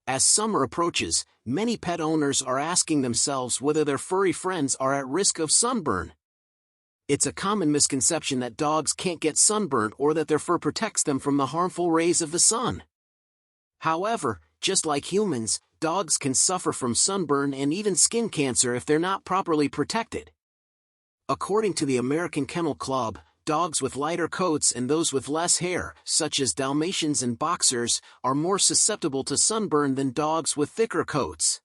As summer approaches, many pet owners are asking themselves whether their furry friends are at risk of sunburn. It's a common misconception that dogs can't get sunburnt or that their fur protects them from the harmful rays of the sun. However, just like humans, dogs can suffer from sunburn and even skin cancer if they're not properly protected. According to the American Kennel Club, dogs with lighter coats and those with less hair, such as Dalmatians and Boxers, are more susceptible to sunburn than dogs with thicker coats.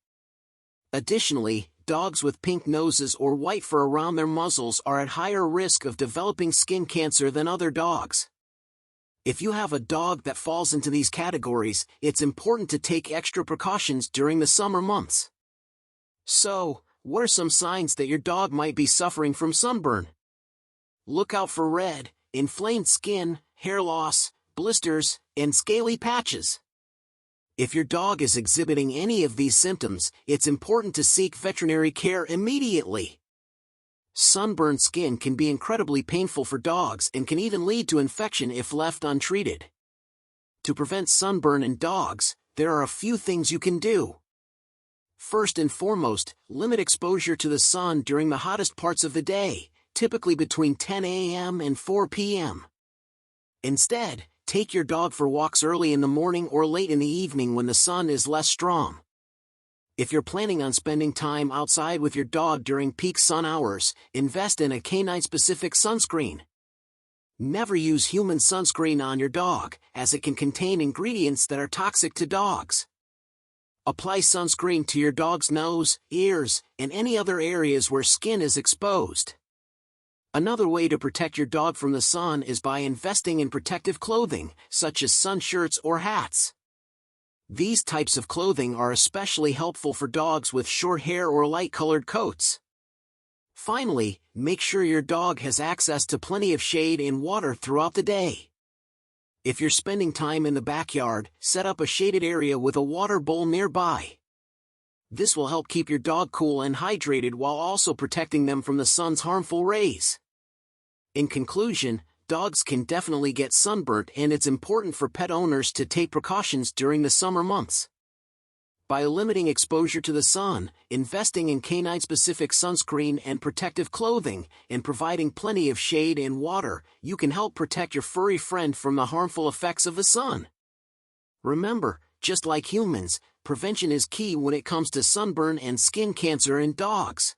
Additionally, dogs with pink noses or white fur around their muzzles are at higher risk of developing skin cancer than other dogs. If you have a dog that falls into these categories, it's important to take extra precautions during the summer months. So, what are some signs that your dog might be suffering from sunburn? Look out for red, inflamed skin, hair loss, blisters, and scaly patches. If your dog is exhibiting any of these symptoms, it's important to seek veterinary care immediately. Sunburned skin can be incredibly painful for dogs and can even lead to infection if left untreated. To prevent sunburn in dogs, there are a few things you can do. First and foremost, limit exposure to the sun during the hottest parts of the day, typically between 10 a.m. and 4 p.m. Instead, take your dog for walks early in the morning or late in the evening when the sun is less strong. If you're planning on spending time outside with your dog during peak sun hours, invest in a canine-specific sunscreen. Never use human sunscreen on your dog, as it can contain ingredients that are toxic to dogs. Apply sunscreen to your dog's nose, ears, and any other areas where skin is exposed. Another way to protect your dog from the sun is by investing in protective clothing, such as sun shirts or hats. These types of clothing are especially helpful for dogs with short hair or light-colored coats. Finally, make sure your dog has access to plenty of shade and water throughout the day. If you're spending time in the backyard, set up a shaded area with a water bowl nearby. This will help keep your dog cool and hydrated while also protecting them from the sun's harmful rays. In conclusion, dogs can definitely get sunburnt, and it's important for pet owners to take precautions during the summer months. By limiting exposure to the sun, investing in canine-specific sunscreen and protective clothing, and providing plenty of shade and water, you can help protect your furry friend from the harmful effects of the sun. Remember, just like humans, prevention is key when it comes to sunburn and skin cancer in dogs.